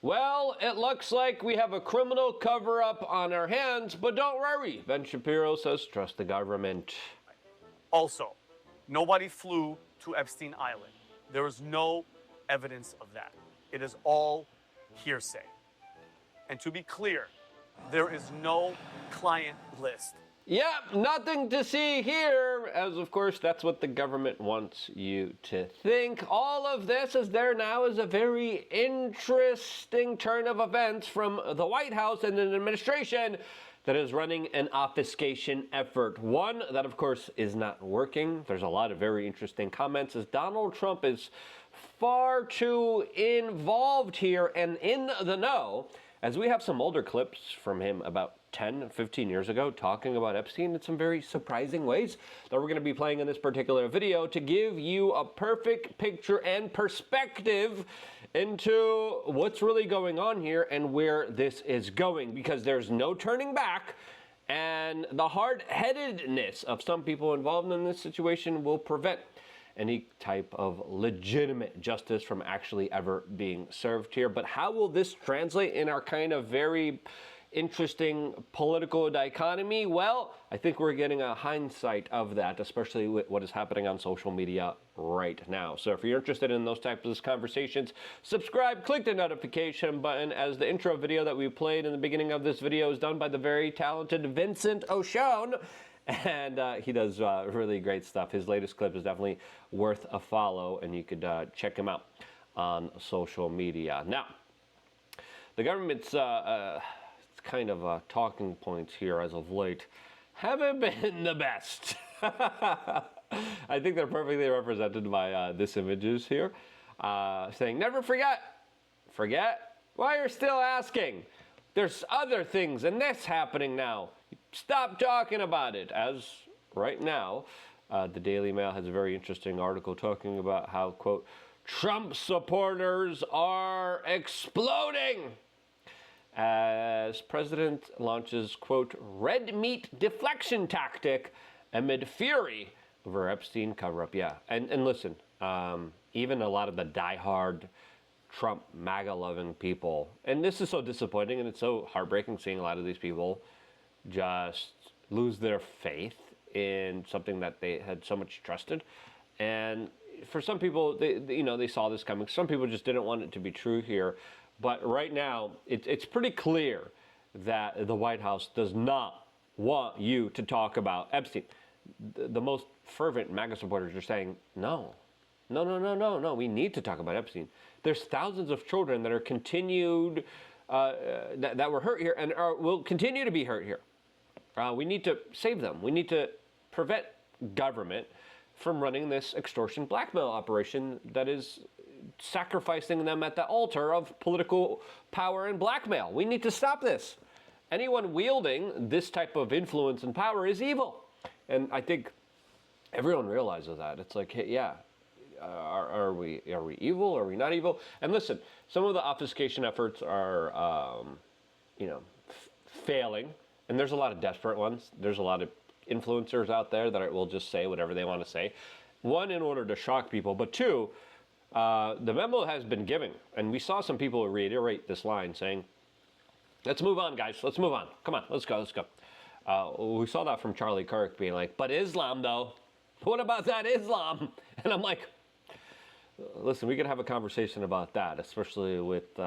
Well, it looks like we have a criminal cover-up on our hands, but don't worry. Ben Shapiro says trust the government. Also, nobody flew to Epstein Island. There is no evidence of that. It is all hearsay. And to be clear, there is no client list. Yep, nothing to see here, as of course that's what the government wants you to think. All of this is there now is a very interesting turn of events from the White House and an administration that is running an obfuscation effort. One that, of course, is not working. There's a lot of very interesting comments as Donald Trump is far too involved here and in the know, as we have some older clips from him about 10, 15 years ago talking about Epstein in some very surprising ways that we're going to be playing in this particular video to give you a perfect picture and perspective into what's really going on here and where this is going, because there's no turning back, and the hard-headedness of some people involved in this situation will prevent any type of legitimate justice from actually ever being served here. But how will this translate in our kind of very interesting political dichotomy? Well, I think we're getting a hindsight of that, especially with what is happening on social media right now. So if you're interested in those types of conversations, subscribe, click the notification button, as the intro video that we played in the beginning of this video is done by the very talented Vincent O'Shone. And he does really great stuff. His latest clip is definitely worth a follow, and you could check him out on social media. Now, the government's kind of talking points here as of late haven't been the best. I think they're perfectly represented by this images here, saying, never forget. Forget? Why you're still asking? There's other things and this happening now. Stop talking about it. As right now, the Daily Mail has a very interesting article talking about how, quote, Trump supporters are exploding as president launches, quote, red meat deflection tactic amid fury over Epstein cover-up. Yeah, and listen, even a lot of the diehard Trump MAGA-loving people, and this is so disappointing and it's so heartbreaking seeing a lot of these people just lose their faith in something that they had so much trusted. And for some people, they saw this coming. Some people just didn't want it to be true here. But right now, it's pretty clear that the White House does not want you to talk about Epstein. The most fervent MAGA supporters are saying, no, we need to talk about Epstein. There's thousands of children that are continued, that were hurt here and will continue to be hurt here. We need to save them. We need to prevent government from running this extortion blackmail operation that is sacrificing them at the altar of political power and blackmail. We need to stop this. Anyone wielding this type of influence and power is evil. And I think everyone realizes that. It's like, hey, yeah, are we evil? Are we not evil? And listen, some of the obfuscation efforts are, failing. And there's a lot of desperate ones. There's a lot of influencers out there that will just say whatever they want to say. One, in order to shock people, but two, the memo has been given, and we saw some people reiterate this line saying, let's move on, guys. Let's move on. Come on, let's go. We saw that from Charlie Kirk being like, but Islam, though. What about that Islam? And I'm like, listen, we could have a conversation about that, especially with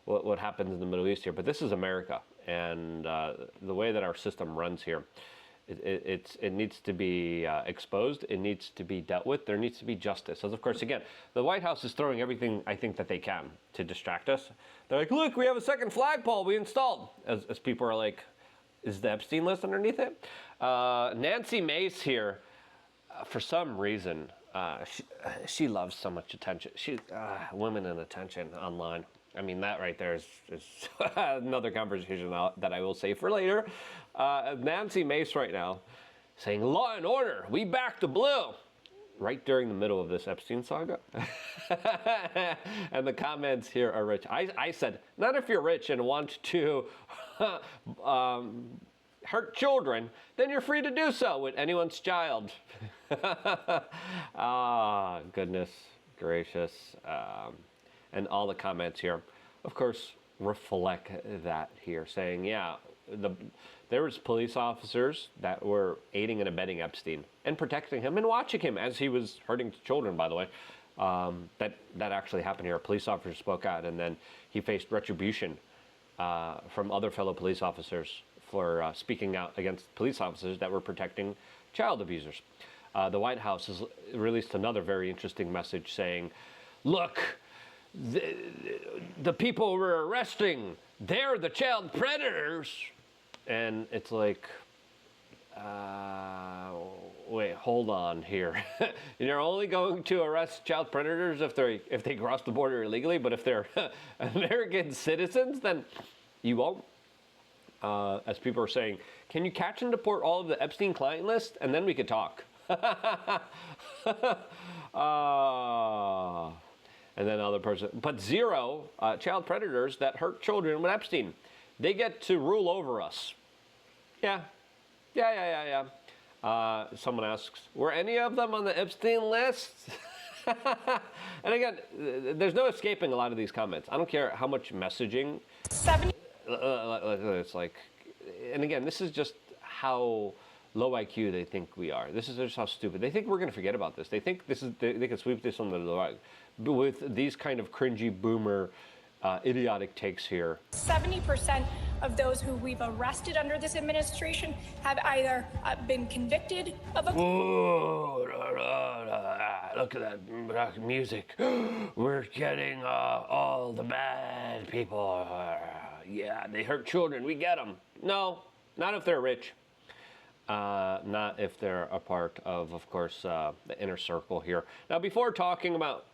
what happens in the Middle East here. But this is America, and the way that our system runs here, it needs to be exposed. It needs to be dealt with. There needs to be justice. As of course, again, the White House is throwing everything I think that they can to distract us. They're like, look, we have a second flagpole we installed. As people are like, is the Epstein list underneath it? Nancy Mace here, for some reason, she loves so much attention. Women and attention online. I mean, that right there is another conversation that I will save for later. Nancy Mace right now saying, law and order, we back the blue. Right during the middle of this Epstein saga. And the comments here are rich. I said, not if you're rich and want to hurt children, then you're free to do so with anyone's child. Goodness gracious. And all the comments here, of course, reflect that here, saying, yeah, there was police officers that were aiding and abetting Epstein and protecting him and watching him as he was hurting children, by the way. That actually happened here. A police officer spoke out, and then he faced retribution from other fellow police officers for speaking out against police officers that were protecting child abusers. The White House has released another very interesting message saying, look, the people we're arresting, they're the child predators. And it's like, wait, hold on here. You're only going to arrest child predators if they cross the border illegally, but if they're American citizens, then you won't. As people are saying, can you catch and deport all of the Epstein client list, and then we could talk. And then another person, but zero child predators that hurt children with Epstein. They get to rule over us. Yeah. Someone asks, were any of them on the Epstein list? And again, there's no escaping a lot of these comments. I don't care how much messaging. It's like, and again, this is just how low IQ they think we are. This is just how stupid. They think we're going to forget about this. They think they can sweep this under the rug. But with these kind of cringy boomer idiotic takes here. 70% of those who we've arrested under this administration have either been convicted of a... Whoa, look at that music. We're getting all the bad people. Yeah, they hurt children. We get them. No, not if they're rich. Not if they're a part of course, the inner circle here. Now, before talking about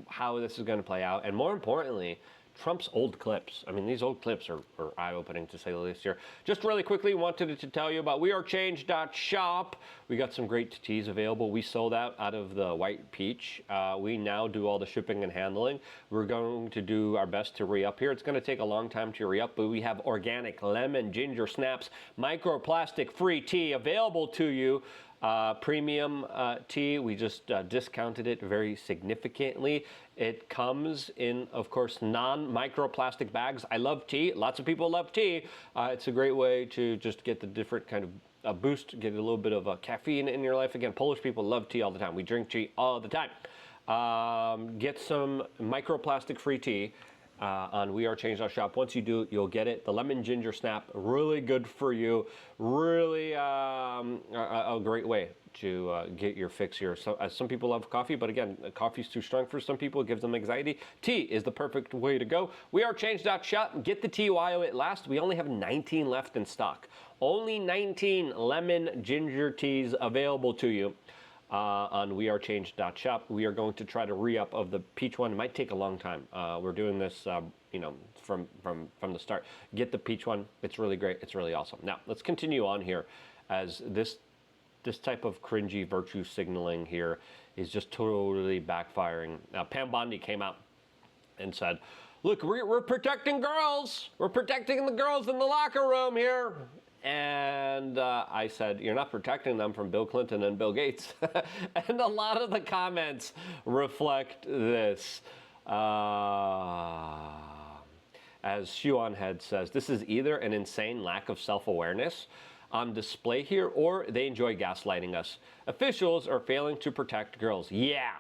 how this is going to play out, and more importantly, Trump's old clips. I mean, these old clips are eye-opening, to say the least here. Just really quickly, wanted to tell you about wearechange.shop. We got some great teas available. We sold out of the white peach. We now do all the shipping and handling. We're going to do our best to re-up here. It's going to take a long time to re-up, but we have organic lemon, ginger snaps, microplastic-free tea available to you. Premium tea, we just discounted it very significantly. It comes in, of course, non-microplastic bags. I love tea. Lots of people love tea. It's a great way to just get the different kind of boost, get a little bit of caffeine in your life. Again, Polish people love tea all the time. We drink tea all the time. Get some microplastic-free tea on wearechange.shop. Once you do, you'll get it. The lemon ginger snap, really good for you. Really a great way to get your fix here. So, some people love coffee, but again, coffee's too strong for some people. It gives them anxiety. Tea is the perfect way to go. Wearechange.shop. Get the tea while it lasts. We only have 19 left in stock. Only 19 lemon ginger teas available to you. On wearechange.shop. We are going to try to re-up of the peach one. It might take a long time. We're doing this, from the start. Get the peach one. It's really great. It's really awesome. Now, let's continue on here, as this type of cringy virtue signaling here is just totally backfiring. Now, Pam Bondi came out and said, look, we're protecting girls. We're protecting the girls in the locker room here. And I said, you're not protecting them from Bill Clinton and Bill Gates. And a lot of the comments reflect this. As Shuan Head says, this is either an insane lack of self-awareness on display here, or they enjoy gaslighting us. Officials are failing to protect girls. Yeah.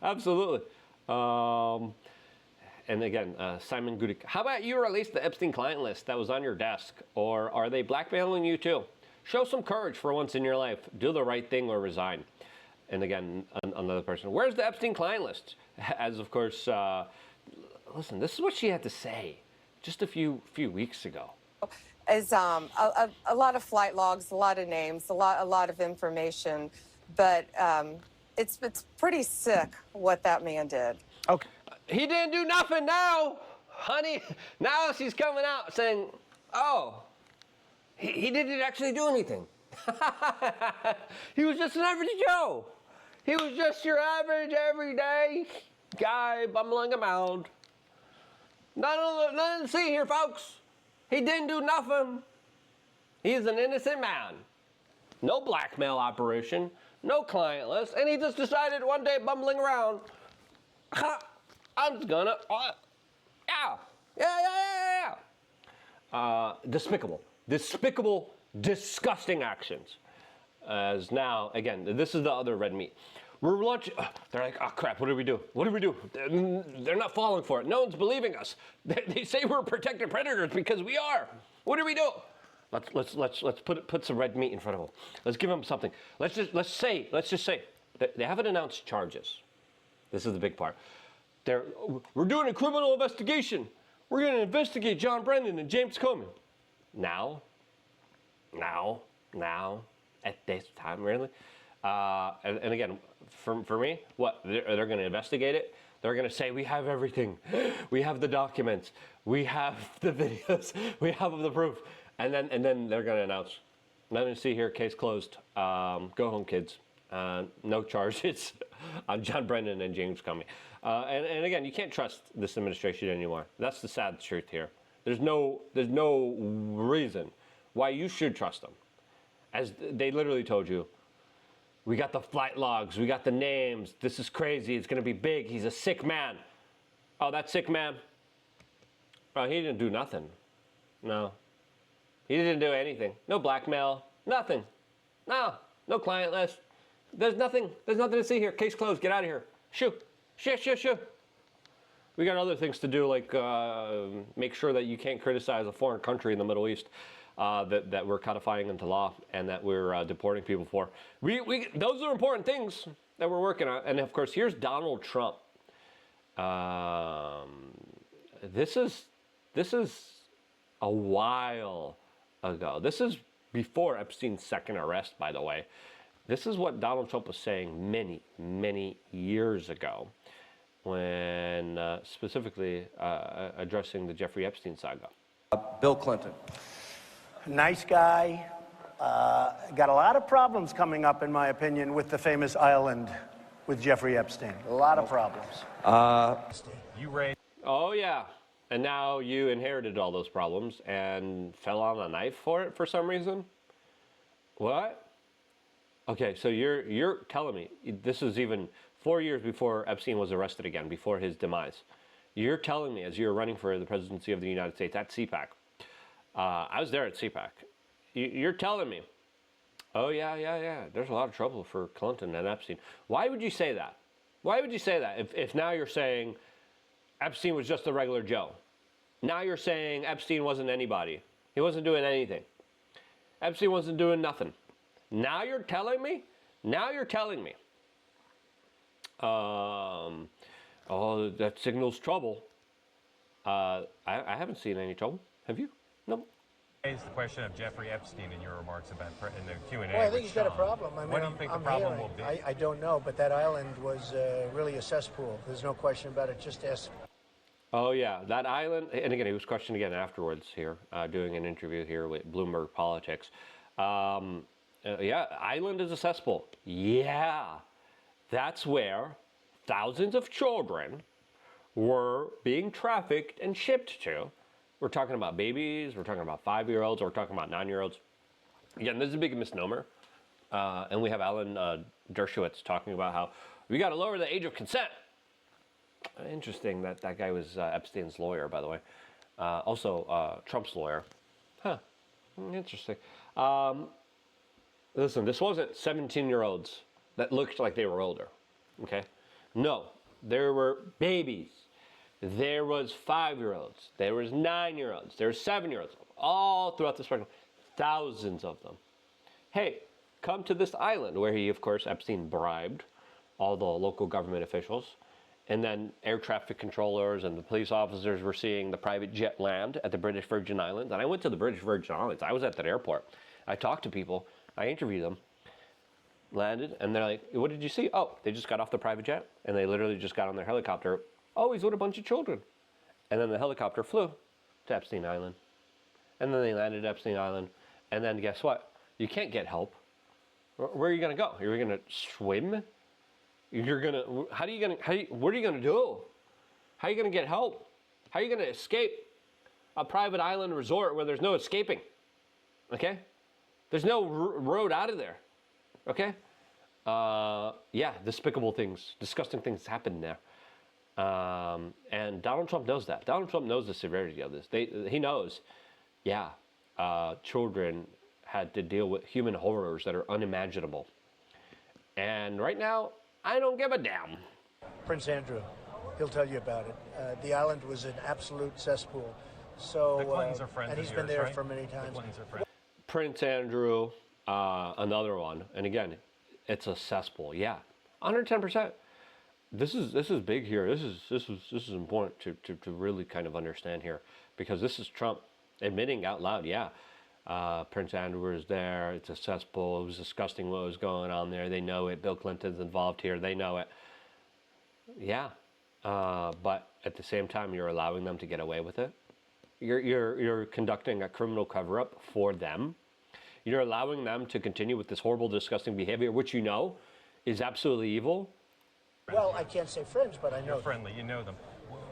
Absolutely. And again, Simon Gudik, how about you release the Epstein client list that was on your desk? Or are they blackmailing you too? Show some courage for once in your life. Do the right thing or resign. And again, another person, where's the Epstein client list? As of course, listen, this is what she had to say just a few weeks ago. Is a lot of flight logs, a lot of names, a lot of information, but it's pretty sick what that man did. Okay. He didn't do nothing now, honey. Now she's coming out saying, oh, he didn't actually do anything. He was just an average Joe. He was just your average, everyday guy bumbling around. Nothing to see here, folks. He didn't do nothing. He's an innocent man. No blackmail operation. no client list, and he just decided one day, bumbling around, I'm just gonna, despicable, disgusting actions. As now, again, this is the other red meat. We're launching, they're like, oh crap, what do we do? What do we do? They're not falling for it. No one's believing us. They say we're protected predators because we are. What do we do? Let's put some red meat in front of them. Let's give them something. Let's just say that they haven't announced charges. This is the big part. We're doing a criminal investigation. We're going to investigate John Brennan and James Comey. Now, at this time, really? And again, for me, what? They're going to investigate it? They're going to say, we have everything. We have the documents. We have the videos. We have the proof. And then they're going to announce, nothing to see here, case closed. Go home, kids. No charges on John Brennan and James Comey. And again, you can't trust this administration anymore. That's the sad truth here. There's no reason why you should trust them. As they literally told you, we got the flight logs, we got the names, this is crazy, it's gonna be big, he's a sick man. Oh, that sick man? Oh, he didn't do nothing. No. He didn't do anything. No blackmail, nothing. No client list. There's nothing to see here. Case closed, get out of here. Shoo. We got other things to do, like make sure that you can't criticize a foreign country in the Middle East that we're codifying into law and that we're deporting people for. Those are important things that we're working on. And of course, here's Donald Trump. This is a while ago. This is before Epstein's second arrest, by the way. This is what Donald Trump was saying many years ago, when specifically addressing the Jeffrey Epstein saga. Bill Clinton. Nice guy. Got a lot of problems coming up, in my opinion, with the famous island with Jeffrey Epstein. A lot of problems. Oh, yeah. And now you inherited all those problems and fell on a knife for it for some reason? What? Okay, so you're telling me this is even 4 years before Epstein was arrested again, before his demise. You're telling me, as you're running for the presidency of the United States at CPAC, I was there at CPAC. You're telling me, oh yeah, there's a lot of trouble for Clinton and Epstein. Why would you say that? Why would you say that if now you're saying Epstein was just a regular Joe? Now you're saying Epstein wasn't anybody. He wasn't doing anything. Epstein wasn't doing nothing. Now you're telling me? Oh, that signals trouble. I haven't seen any trouble. Have you? No. Raised the question of Jeffrey Epstein in your remarks about in the Q&A. Well, I think he's got a problem. I mean, what do you think the problem will be? I don't know, but that island was really a cesspool. There's no question about it. Just ask. Oh, yeah, that island. And again, he was questioned again afterwards here, doing an interview here with Bloomberg Politics. Yeah, island is a cesspool. Yeah, that's where thousands of children were being trafficked and shipped to. We're talking about babies, we're talking about 5-year-olds, we're talking about 9-year-olds. Again, this is a big misnomer. And we have Alan Dershowitz talking about how we got to lower the age of consent. Interesting that guy was Epstein's lawyer, by the way. Also, Trump's lawyer. Huh, interesting. Listen, this wasn't 17-year-olds that looked like they were older, okay? No, there were babies. There was 5-year-olds. There was 9-year-olds. There were 7-year-olds. All throughout the spectrum. Thousands of them. Hey, come to this island where he, of course, Epstein bribed all the local government officials. And then air traffic controllers and the police officers were seeing the private jet land at the British Virgin Islands. And I went to the British Virgin Islands. I was at that airport. I talked to people. I interviewed them. Landed. And they're like, what did you see? Oh, they just got off the private jet. And they literally just got on their helicopter. Oh, he's with a bunch of children. And then the helicopter flew to Epstein Island. And then they landed at Epstein Island. And then guess what? You can't get help. Where are you going to go? You're going to swim? You're going to, what are you going to do? How are you going to get help? How are you going to escape a private island resort where there's no escaping? Okay? There's no road out of there. Okay? yeah, despicable things, disgusting things happen there. And Donald Trump knows that. Donald Trump knows the severity of this. He knows, yeah, children had to deal with human horrors that are unimaginable. And right now, I don't give a damn. Prince Andrew, he'll tell you about it. The island was an absolute cesspool. So, The Clintons are friends and he's of been yours, there right? for many The times. Clintons are friends. Prince Andrew, another one. And again, it's a cesspool. Yeah, 110%. This is big here. This is important to really kind of understand here, because this is Trump admitting out loud, yeah, Prince Andrew is there. It's a cesspool. It was disgusting what was going on there. They know it. Bill Clinton's involved here. They know it. Yeah, but at the same time, you're allowing them to get away with it. You're conducting a criminal cover-up for them. You're allowing them to continue with this horrible, disgusting behavior, which you know is absolutely evil. Well, I can't say friends, but I know You're them. friendly. You know them.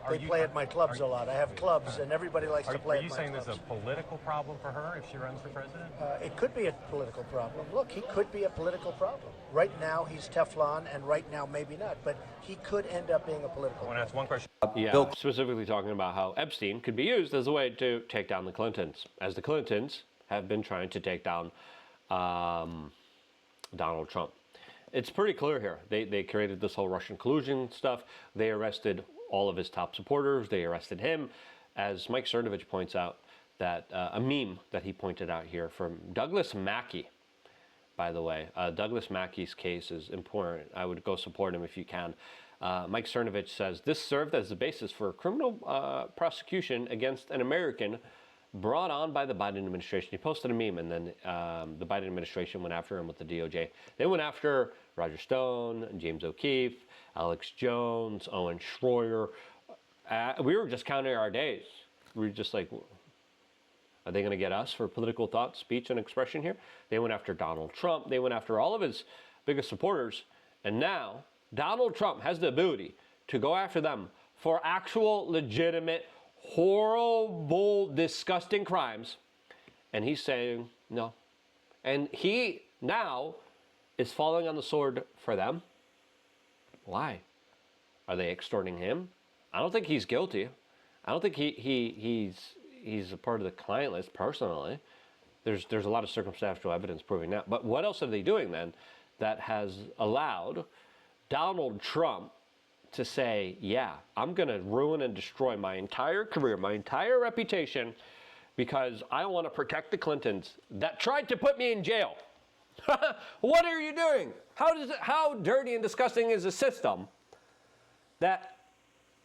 They play at my clubs a lot. I have clubs, and everybody likes to play Are at you my saying clubs. there's a political problem for her if she runs for president? It could be a political problem. Look, he could be a political problem. Right now, he's Teflon, and right now, maybe not. But he could end up being a political Well, that's problem. one question. Yeah, specifically talking about how Epstein could be used as a way to take down the Clintons, as the Clintons have been trying to take down Donald Trump. It's pretty clear here. They created this whole Russian collusion stuff. They arrested all of his top supporters. They arrested him. As Mike Cernovich points out, that a meme that he pointed out here from Douglas Mackey, by the way. Douglas Mackey's case is important. I would go support him if you can. Mike Cernovich says, this served as the basis for a criminal prosecution against an American brought on by the Biden administration. He posted a meme, and then the Biden administration went after him with the DOJ. They went after Roger Stone, James O'Keefe, Alex Jones, Owen Schroyer. We were just counting our days. We were just like, are they going to get us for political thought, speech, and expression here? They went after Donald Trump. They went after all of his biggest supporters. And now Donald Trump has the ability to go after them for actual, legitimate, horrible, disgusting crimes. And he's saying no. And he now is falling on the sword for them. Why? Are they extorting him? I don't think he's guilty. I don't think he's a part of the client list personally. There's a lot of circumstantial evidence proving that. But what else are they doing then that has allowed Donald Trump to say, yeah, I'm going to ruin and destroy my entire career, my entire reputation, because I want to protect the Clintons that tried to put me in jail? What are you doing? How dirty and disgusting is the system?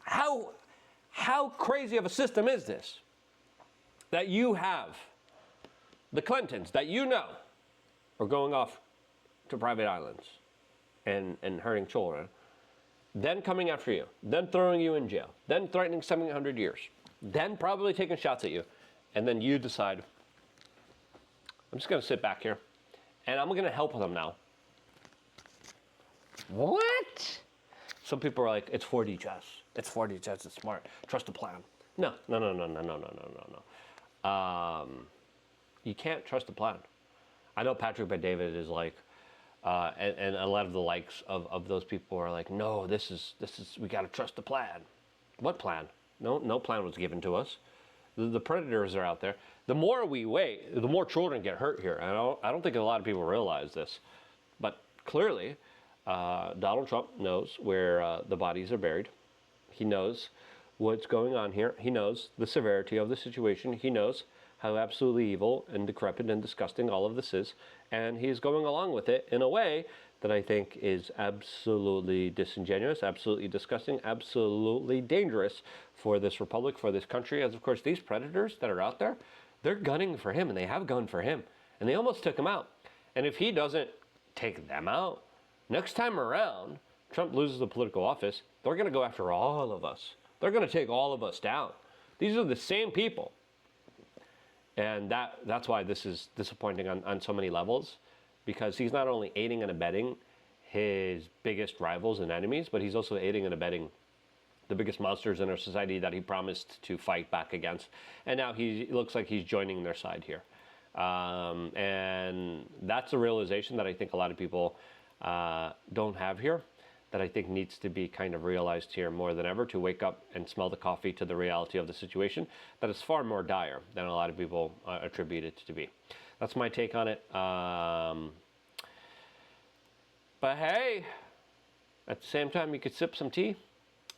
How crazy of a system is this? That you have the Clintons that you know are going off to private islands and hurting children, then coming after you, then throwing you in jail, then threatening 700 years, then probably taking shots at you, and then you decide, I'm just going to sit back here, and I'm going to help them now. What? Some people are like, it's 4D chess. It's 4D chess. It's smart. Trust the plan. No. You can't trust the plan. I know Patrick Bet-David is like, and a lot of the likes of those people are like, no, this is we got to trust the plan. What plan? No plan was given to us. The predators are out there. The more we wait, the more children get hurt here. I don't think a lot of people realize this, but clearly, Donald Trump knows where the bodies are buried. He knows what's going on here. He knows the severity of the situation. He knows how absolutely evil and decrepit and disgusting all of this is. And he's going along with it in a way that I think is absolutely disingenuous, absolutely disgusting, absolutely dangerous for this republic, for this country. As of course, these predators that are out there, they're gunning for him, and they have gunned for him. And they almost took him out. And if he doesn't take them out, next time around, Trump loses the political office, they're going to go after all of us. They're going to take all of us down. These are the same people. And that's why this is disappointing on so many levels, because he's not only aiding and abetting his biggest rivals and enemies, but he's also aiding and abetting the biggest monsters in our society that he promised to fight back against. And now he looks like he's joining their side here. And that's a realization that I think a lot of people don't have here that I think needs to be kind of realized here more than ever, to wake up and smell the coffee to the reality of the situation that is far more dire than a lot of people attribute it to be. That's my take on it. But hey, at the same time, you could sip some tea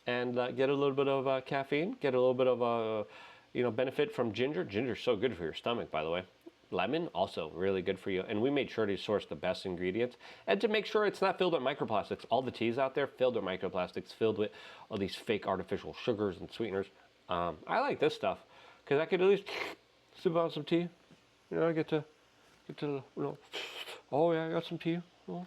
and get a little bit of caffeine, get a little bit of benefit from ginger. Ginger's so good for your stomach, by the way. Lemon, also really good for you. And we made sure to source the best ingredients and to make sure it's not filled with microplastics. All the teas out there filled with microplastics, filled with all these fake artificial sugars and sweeteners. I like this stuff because I could at least sip on some tea. I get to, oh yeah, I got some tea. Oh.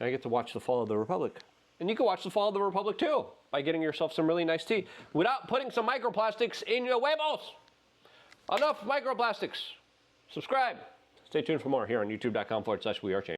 And I get to watch the fall of the Republic. And you can watch the fall of the Republic too by getting yourself some really nice tea without putting some microplastics in your huevos. Enough microplastics. Subscribe. Stay tuned for more here on youtube.com/wearechange.